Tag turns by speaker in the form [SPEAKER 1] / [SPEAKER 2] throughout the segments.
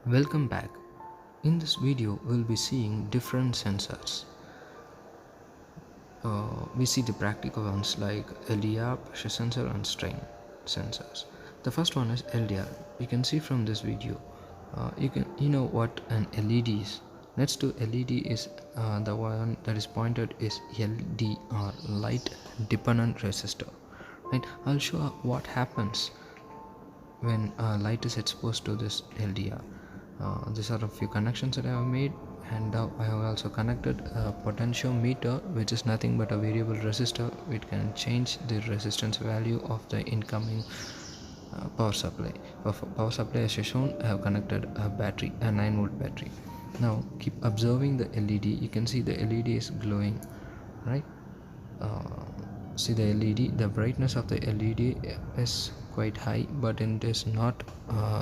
[SPEAKER 1] Welcome back. In this video, we'll be seeing different sensors. We see the practical ones like LDR, pressure sensor and strain sensors. The first one is LDR. You can see from this video, you know what an LED is. Next to LED is the one that is pointed is LDR, light dependent resistor. Right? I'll show what happens when light is exposed to this LDR. These are a few connections that I have made, and I have also connected a potentiometer, which is nothing but a variable resistor which can change the resistance value of the incoming power supply. For power supply, as shown, I have connected a battery, a 9-volt battery. Now keep observing the LED. You can see the LED is glowing, right? See the LED, the brightness of the LED is quite high, but it is not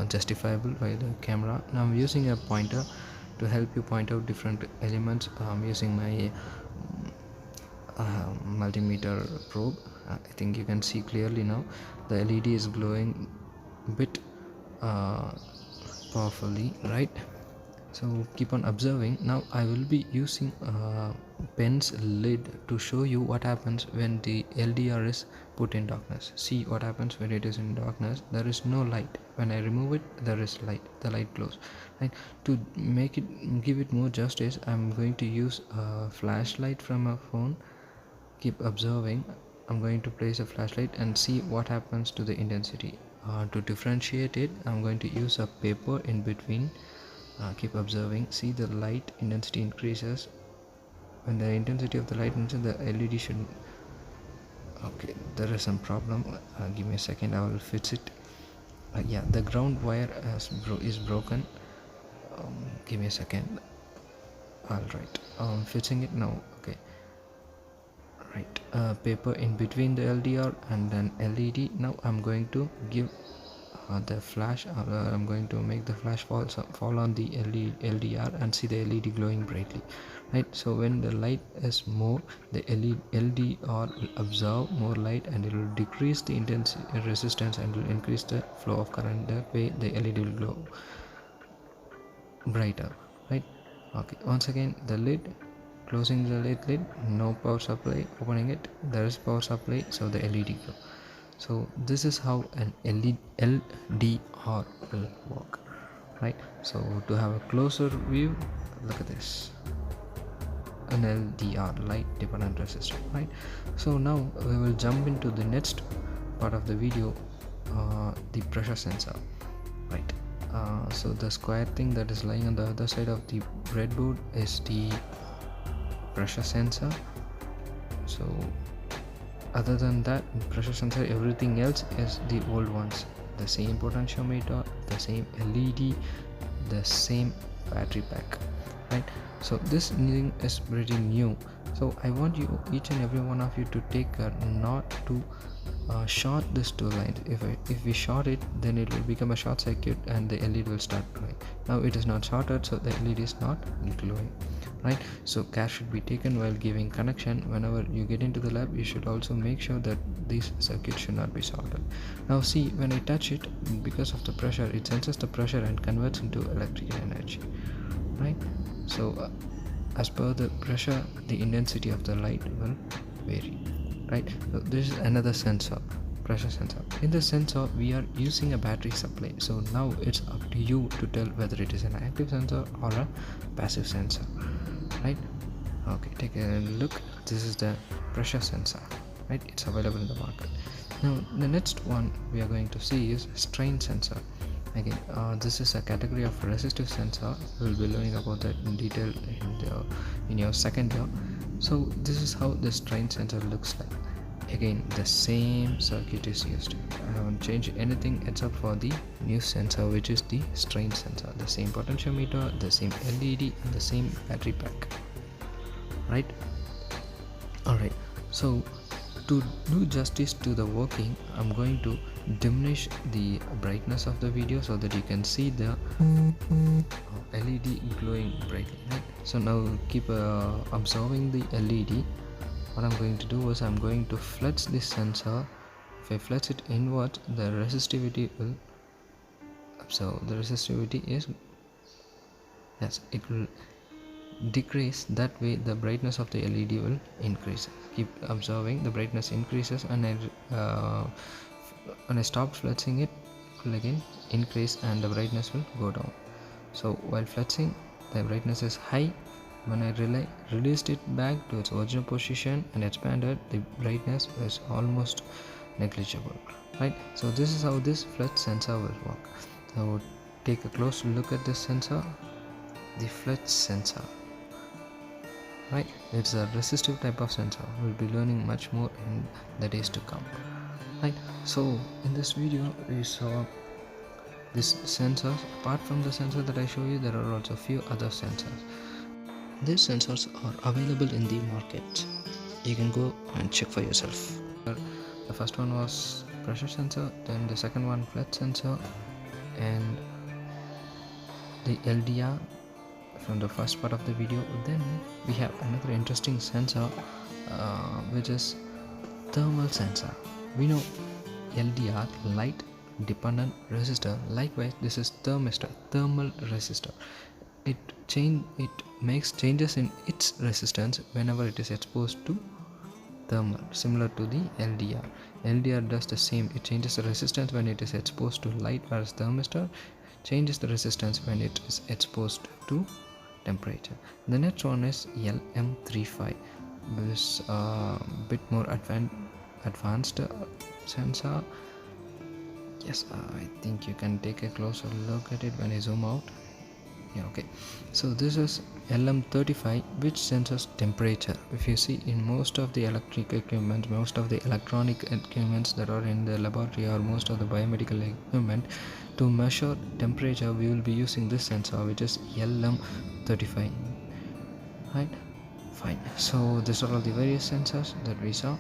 [SPEAKER 1] justifiable by the camera. Now I'm using a pointer to help you point out different elements. I'm using my multimeter probe. I think you can see clearly now the LED is glowing a bit powerfully, right? So keep on observing. Now I will be using pen's lid to show you what happens when the LDR is put in darkness. See what happens when it is in darkness. There is no light. When I remove it, there is light. The light glows, right? To make it, give it more justice, I'm going to use a flashlight from a phone. Keep observing. I'm going to place a flashlight and see what happens to the intensity. To differentiate it, I'm going to use a paper in between. Keep observing. See the light intensity increases. When the intensity of the light increases, the LED should. Okay, there is some problem. Give me a second. I will fix it. Yeah, the ground wire is broken. Give me a second. All right. Fixing it now. Okay. Right. Paper in between the LDR and then LED. Now I'm going to give the flash. I'm going to make the flash fall on the LDR and see the LED glowing brightly, right? So when the light is more, the LDR will absorb more light and it will decrease the intensity resistance and will increase the flow of current. That way the LED will glow brighter, right? Okay, once again the lid, closing the lid, no power supply, opening it, there is power supply, so the LED glow. So this is how an LDR will work, right? So to have a closer view, look at this, an LDR, light dependent resistor, right? So now we will jump into the next part of the video, the pressure sensor, right? So the square thing that is lying on the other side of the breadboard is the pressure sensor. So other than that, pressure sensor, everything else is the old ones. The same potentiometer, the same LED, the same battery pack, right? So this thing is pretty new. So I want you, each and every one of you, to take care not to short these two lines. If we short it, then it will become a short circuit and the LED will start glowing. Now it is not shorted, so the LED is not glowing, right? So care should be taken while giving connection. Whenever you get into the lab, you should also make sure that these circuits should not be shorted. Now see, when I touch it, because of the pressure, it senses the pressure and converts into electrical energy, right? So as per the pressure, the intensity of the light will vary, right? So this is another sensor, pressure sensor. In the sensor, we are using a battery supply. So now it's up to you to tell whether it is an active sensor or a passive sensor, right? Okay, take a look. This is the pressure sensor, right? It's available in the market. Now the next one we are going to see is strain sensor. Again, this is a category of resistive sensor. We'll be learning about that in detail in your second year. So this is how the strain sensor looks like. Again, the same circuit is used. I haven't changed anything except for the new sensor, which is the strain sensor. The same potentiometer, the same LED, and the same battery pack, right? Alright, so to do justice to the working, I'm going to diminish the brightness of the video so that you can see the LED glowing brightly, right? So now keep observing the LED. What I'm going to do is I'm going to flex this sensor. If I flex it inwards, the resistivity will observe. The resistivity is yes, it will decrease. That way the brightness of the LED will increase. Keep observing, the brightness increases, and when I stopped fluxing it will again increase and the brightness will go down. So while fluxing the brightness is high, when I reduced it back to its original position and expanded, the brightness is almost negligible, right? So this is how this flux sensor will work. So take a close look at this sensor, the flux sensor, right? It's a resistive type of sensor. We'll be learning much more in the days to come, right? So in this video we saw these sensors. Apart from the sensor that I show you, there are also a few other sensors. These sensors are available in the market. You can go and check for yourself. The first one was pressure sensor, then the second one flux sensor, and the LDR from the first part of the video. Then we have another interesting sensor which is thermal sensor. We know LDR, light dependent resistor. Likewise, this is thermistor, thermal resistor. It makes changes in its resistance whenever it is exposed to thermal, similar to the LDR. LDR does the same. It changes the resistance when it is exposed to light, whereas thermistor changes the resistance when it is exposed to temperature. The next one is LM35. This bit more advanced sensor. Yes, I think you can take a closer look at it when I zoom out. Yeah, okay. So this is LM35, which senses temperature. If you see in most of the electric equipment, most of the electronic equipments that are in the laboratory, or most of the biomedical equipment, to measure temperature we will be using this sensor, which is LM35, right? Fine. So these are all the various sensors that we saw.